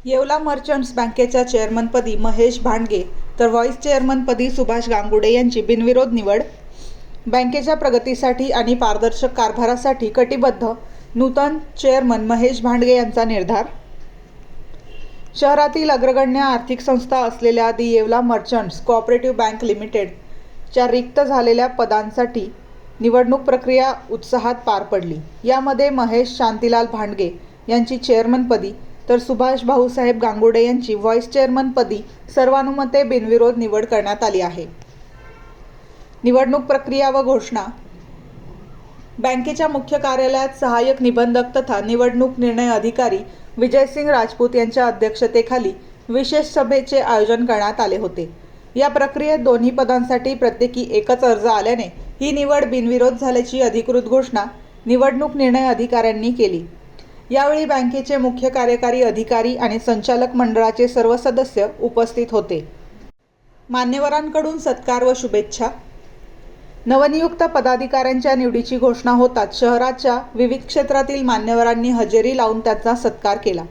Yeola merchants बँकेच्या चेअरमनपदी महेश भांडगे तर vice चेअरमनपदी Subhash Gangude यांची बिनविरोध निवड. बँकेच्या प्रगतीसाठी आणि पारदर्शक कारभारासाठी कटिबद्ध नूतन चेअरमन महेश भांडगे यांचा निर्धार. शहरातील अग्रगण्य आर्थिक संस्था असलेल्या दी येवला मर्चंट्स कोऑपरेटिव्ह बँक लिमिटेडच्या रिक्त झालेल्या पदांसाठी निवडणूक प्रक्रिया उत्साहात पार पडली. यामध्ये महेश शांतीलाल भांडगे यांची चेअरमनपदी तर सुभाष भाऊसाहेब गांगुडे यांची व्हाईस चेअरमनपदी सर्वानुमते बिनविरोध निवड करण्यात आली आहे. निवडणूक प्रक्रिया व घोषणा. बँकेच्या मुख्य कार्यालयात सहाय्यक निबंधक तथा निवडणूक निर्णय अधिकारी विजयसिंग राजपूत यांच्या अध्यक्षतेखाली विशेष सभेचे आयोजन करण्यात आले होते. या प्रक्रियेत दोन्ही पदांसाठी प्रत्येकी एकच अर्ज आल्याने ही निवड बिनविरोध झाल्याची अधिकृत घोषणा निवडणूक निर्णय अधिकाऱ्यांनी केली. यावेळी बँकेचे मुख्य कार्यकारी अधिकारी आणि संचालक मंडळाचे सर्व सदस्य उपस्थित होते. मान्यवरांकडून सत्कार व शुभेच्छा. नवनियुक्त पदाधिकाऱ्यांच्या निवडीची घोषणा होताच शहराच्या विविध क्षेत्रातील मान्यवरांनी हजेरी लावून त्यांचा सत्कार केला.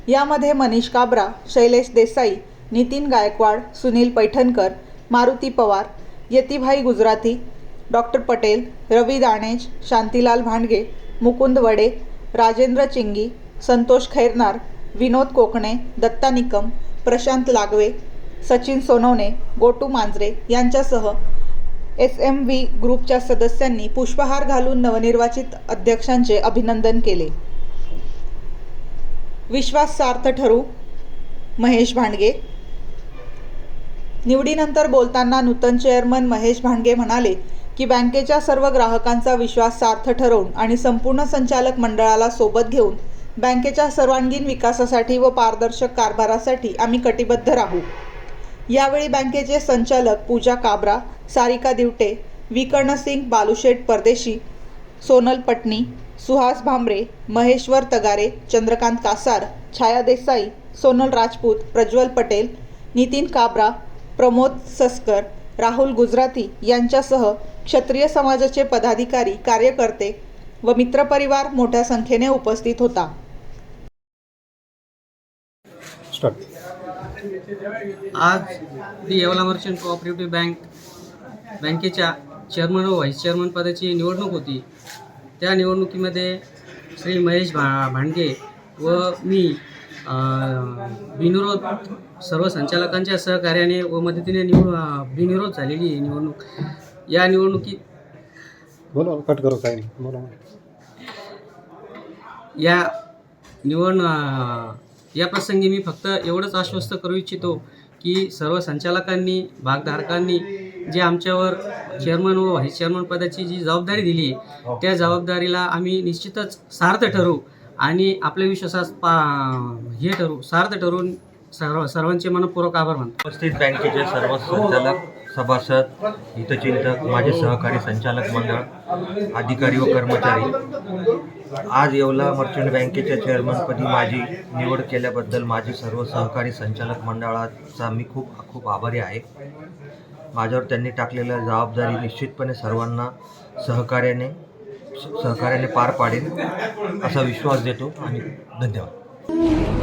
यामध्ये मनीष काबरा, शैलेश देसाई, नितीन गायकवाड, सुनील पैठणकर, मारुती पवार, यतीभाई गुजराती, डॉक्टर पटेल, रवी दाणेज, शांतीलाल भांडगे, मुकुंद वडे, राजेंद्र चिंगी, संतोष खैरनार, विनोद कोकणे, दत्ता निकम, प्रशांत लागवे, सचिन सोनवणे, गोटू मांजरे यांच्यासह SMV ग्रुपच्या सदस्यांनी पुष्पहार घालून नवनिर्वाचित अध्यक्षांचे अभिनंदन केले. विश्वासार्ह ठरू महेश भांडगे. निवडीनंतर बोलताना नूतन चेअरमन महेश भांडगे म्हणाले की बँकेच्या सर्व ग्राहकांचा विश्वास सार्थ ठरवून आणि संपूर्ण संचालक मंडळाला सोबत घेऊन बँकेच्या सर्वांगीण विकासासाठी व पारदर्शक कारभारासाठी आम्ही कटिबद्ध राहू. यावेळी बँकेचे संचालक पूजा काबरा, सारिका दिवटे, विकर्णसिंग बालुशेठ परदेशी, सोनल पटनी, सुहास भांबरे, महेश्वर तगारे, चंद्रकांत कासार, छाया देसाई, सोनल राजपूत, प्रज्वल पटेल, नितीन काबरा, प्रमोद सस्कर, राहुल गुजराती यांच्यासह क्षत्रिय समाजाचे पदाधिकारी, कार्यकर्ते व मित्रपरिवार मोठ्या संख्येने उपस्थित होता. आज दी येवला मर्चंट कोऑपरेटिव्ह बँकेच्या चेअरमन व व्हाईस चेअरमन पदाची निवडणूक होती. त्या निवडणुकीमध्ये श्री महेश भांडगे व मी बिनविरोध सर्व संचालकांच्या सहकार्याने व मदतीने बिनविरोध झालेली ही निवडणूक. या निवडणुकीत या प्रसंगी मी फक्त एवढंच आश्वस्त करू इच्छितो की सर्व संचालकांनी, भागधारकांनी जे आमच्यावर चेअरमन व व्हाईस चेअरमन पदाची जी जबाबदारी दिली आहे त्या जबाबदारीला आम्ही निश्चितच सार्थ ठरवू आणि आपल्या विश्वासास सार्थ ठरवून सर्वांचे मनपूर्वक आभार मानतो. उपस्थित बँकेचे सर्व संचालक, सभासद, हितचिंतक, माझे सहकारी संचालक मंडळ, अधिकारी व कर्मचारी, आज येवला मर्चंट बँकेच्या चेअरमनपदी माझी निवड केल्याबद्दल माझी सर्व सहकारी संचालक मंडळाचा मी खूप आभारी आहे. माझ्यावर त्यांनी टाकलेल्या जबाबदारी निश्चितपणे सर्वांना सहकार्याने पार पाडेन असा विश्वास देतो आणि धन्यवाद.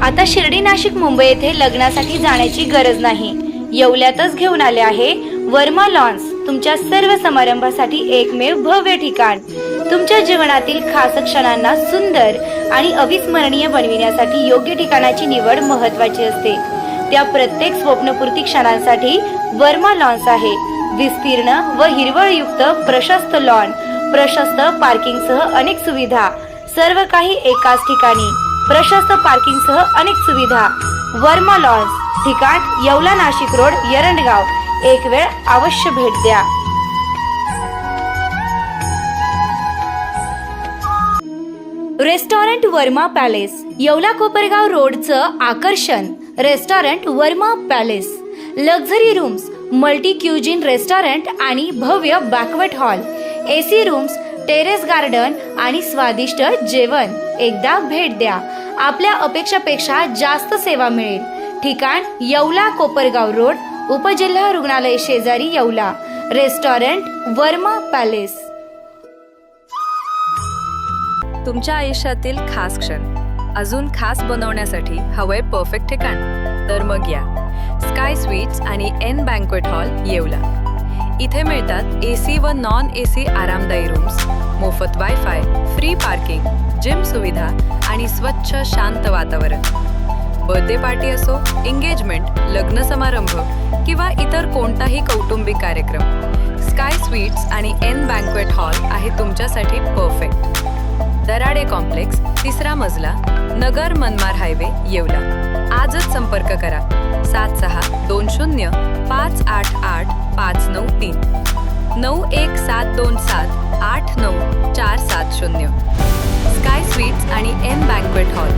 आता शिर्डी, नाशिक, मुंबई येथे लग्नासाठी जाण्याची गरज नाही. येवल्यातच घेऊन आले आहे वर्मा लॉन्स, तुमच्या सर्व समारंभासाठी एकमेव भव्य ठिकाण. तुमच्या जीवनातील खास क्षणांना सुंदर आणि अविस्मरणीय बनविण्यासाठी योग्य ठिकाणाची निवड महत्त्वाची असते. त्या प्रत्येक स्वप्नपूर्ती क्षणांसाठी वर्मा लॉन्स आहे. विस्तीर्ण व हिरवळयुक्त प्रशस्त लॉन, प्रशस्त पार्किंगसह अनेक सुविधा, सर्व काही एकाच ठिकाणी. प्रशस्त पार्किंगसह अनेक सुविधा. वर्मा लॉन्स, ठिकाण येवला, नाशिक रोड, एरंडगाव. एक वेळ अवश्य भेट द्या. रेस्टॉरंट वर्मा पॅलेस, येवला कोपरगाव रोडचं आकर्षण. Restaurant Verma palace, luxury rooms, multi cuisine restaurant आणि भव्य banquet hall, AC rooms, terrace garden आणि स्वादिष्ट जेवण. एकदा भेट द्या. आपल्या अपेक्षापेक्षा जास्त सेवा मिळेल. ठिकाण येवला कोपरगाव रोड, उपजिल्हा रुग्णालय शेजारी, येवला. Restaurant Verma palace. तुमच्या आयुष्यातील खास क्षण अजून खास बनवण्यासाठी हवंय परफेक्ट ठिकाण? तर मग या स्काय स्वीट्स आणि एन बँक्वेट हॉल येवला. इथे मिळतात AC व नॉन AC आरामदायी रूम्स, मोफत वायफाय, फ्री पार्किंग, जिम सुविधा आणि स्वच्छ शांत वातावरण. बर्थडे पार्टी असो, एंगेजमेंट, लग्न समारंभ किंवा इतर कोणताही कौटुंबिक कार्यक्रम, स्काय स्वीट्स आणि एन बँक्वेट हॉल आहे तुमच्यासाठी परफेक्ट. दराडे कॉम्प्लेक्स, 3रा मजला, नगर मनमाड हायवे, येवला. आजच संपर्क करा 7620588593 9172789470. स्काय स्वीट्स आणि एन बँक्वेट हॉल